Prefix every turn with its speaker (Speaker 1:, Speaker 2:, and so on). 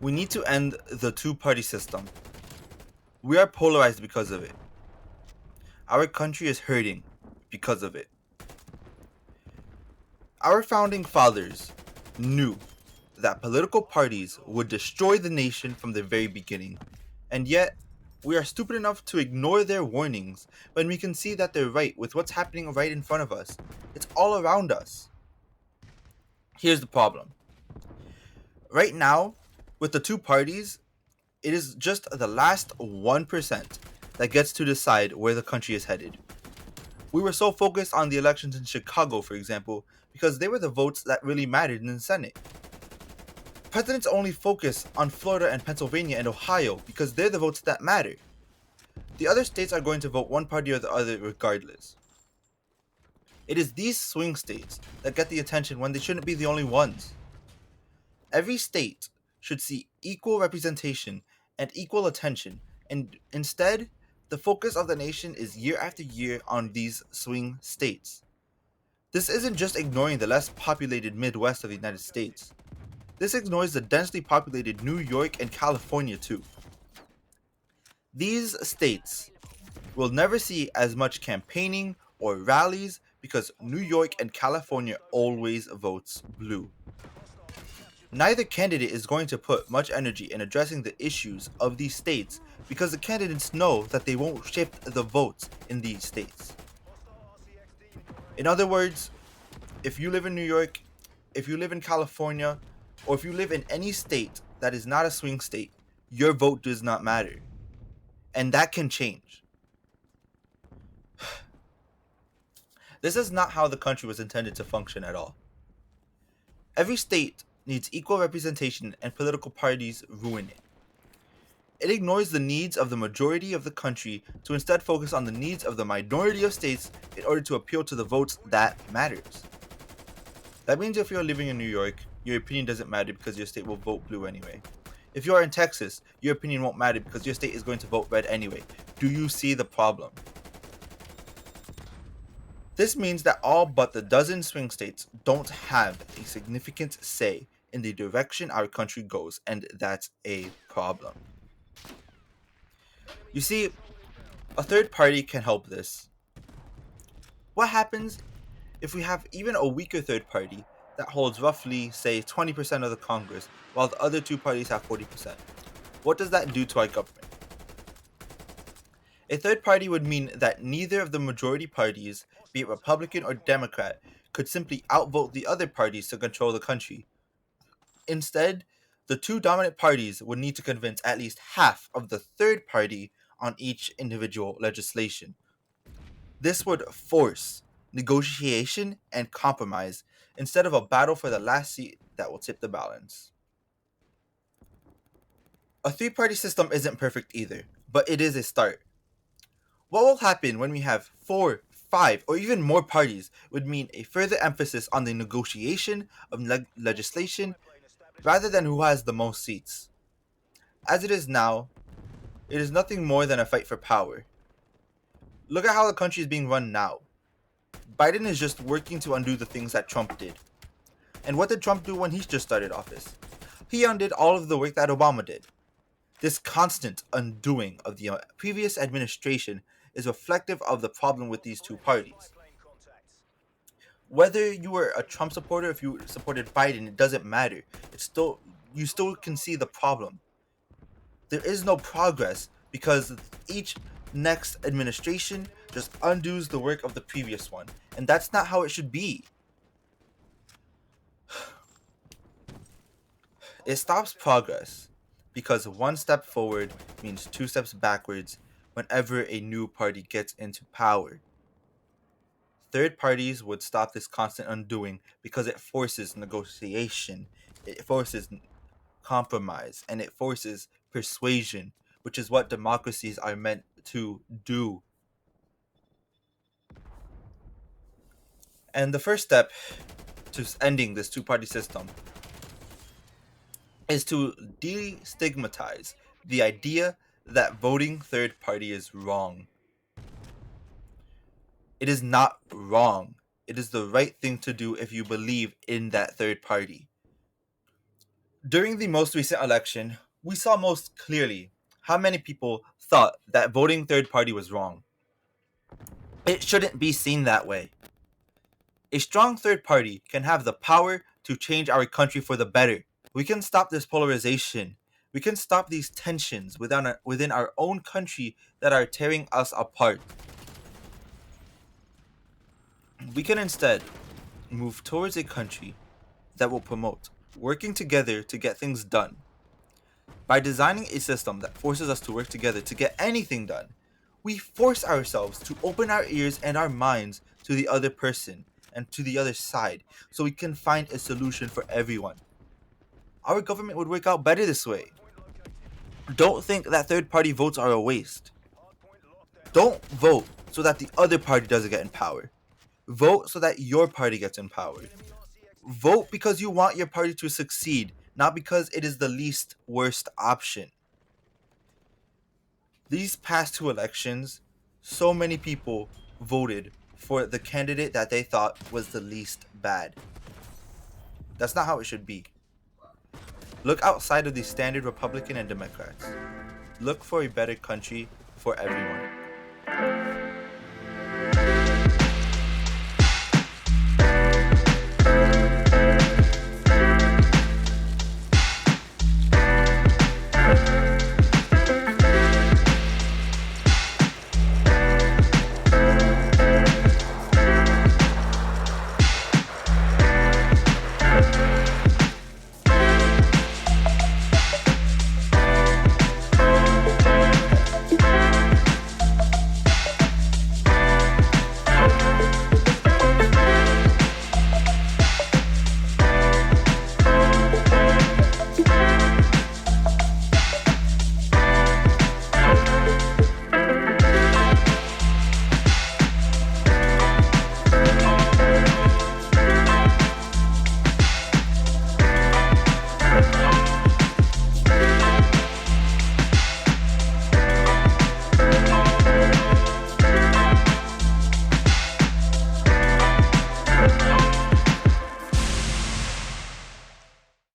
Speaker 1: We need to end the two-party system. We are polarized because of it. Our country is hurting because of it. Our founding fathers knew that political parties would destroy the nation from the very beginning, and yet we are stupid enough to ignore their warnings when we can see that they're right with what's happening right in front of us. It's all around us. Here's the problem. Right now, with the two parties, it is just the last 1% that gets to decide where the country is headed. We were so focused on the elections in Chicago, for example, because they were the votes that really mattered in the Senate. Presidents only focus on Florida and Pennsylvania and Ohio because they're the votes that matter. The other states are going to vote one party or the other regardless. It is these swing states that get the attention when they shouldn't be the only ones. Every state should see equal representation and equal attention, and instead, the focus of the nation is year after year on these swing states. This isn't just ignoring the less populated Midwest of the United States. This ignores the densely populated New York and California too. These states will never see as much campaigning or rallies because New York and California always votes blue. Neither candidate is going to put much energy in addressing the issues of these states because the candidates know that they won't shift the votes in these states. In other words, if you live in New York, if you live in California, or if you live in any state that is not a swing state, your vote does not matter. And that can change. This is not how the country was intended to function at all. Every state needs equal representation and political parties ruin it. It ignores the needs of the majority of the country to instead focus on the needs of the minority of states in order to appeal to the votes that matters. That means if you're living in New York, your opinion doesn't matter because your state will vote blue anyway. If you are in Texas, your opinion won't matter because your state is going to vote red anyway. Do you see the problem? This means that all but the dozen swing states don't have a significant say in the direction our country goes, and that's a problem. You see, a third party can help this. What happens if we have even a weaker third party that holds roughly, say, 20% of the Congress, while the other two parties have 40%? What does that do to our government? A third party would mean that neither of the majority parties, be it Republican or Democrat, could simply outvote the other parties to control the country. Instead, the two dominant parties would need to convince at least half of the third party on each individual legislation. This would force negotiation and compromise instead of a battle for the last seat that will tip the balance. A three-party system isn't perfect either, but it is a start. What will happen when we have four, five, or even more parties would mean a further emphasis on the negotiation of legislation rather than who has the most seats. As it is now, it is nothing more than a fight for power. Look at how the country is being run now. Biden is just working to undo the things that Trump did. And what did Trump do when he just started office? He undid all of the work that Obama did. This constant undoing of the previous administration is reflective of the problem with these two parties. Whether you were a Trump supporter, if you supported Biden, it doesn't matter. It's still you still can see the problem. There is no progress because each next administration just undoes the work of the previous one, and that's not how it should be. It stops progress because one step forward means two steps backwards whenever a new party gets into power. Third parties would stop this constant undoing because it forces negotiation, it forces compromise, and it forces persuasion, which is what democracies are meant to do. And the first step to ending this two party system is to destigmatize the idea that voting third party is wrong. It is not wrong. It is the right thing to do if you believe in that third party. During the most recent election, we saw most clearly how many people thought that voting third party was wrong. It shouldn't be seen that way. A strong third party can have the power to change our country for the better. We can stop this polarization. We can stop these tensions within our own country that are tearing us apart. We can instead move towards a country that will promote working together to get things done. By designing a system that forces us to work together to get anything done, we force ourselves to open our ears and our minds to the other person and to the other side so we can find a solution for everyone. Our government would work out better this way. Don't think that third party votes are a waste. Don't vote so that the other party doesn't get in power. Vote so that your party gets empowered. Vote because you want your party to succeed, not because it is the least worst option. These past two elections, so many people voted for the candidate that they thought was the least bad. That's not how it should be. Look outside of the standard Republican and Democrats. Look for a better country for everyone.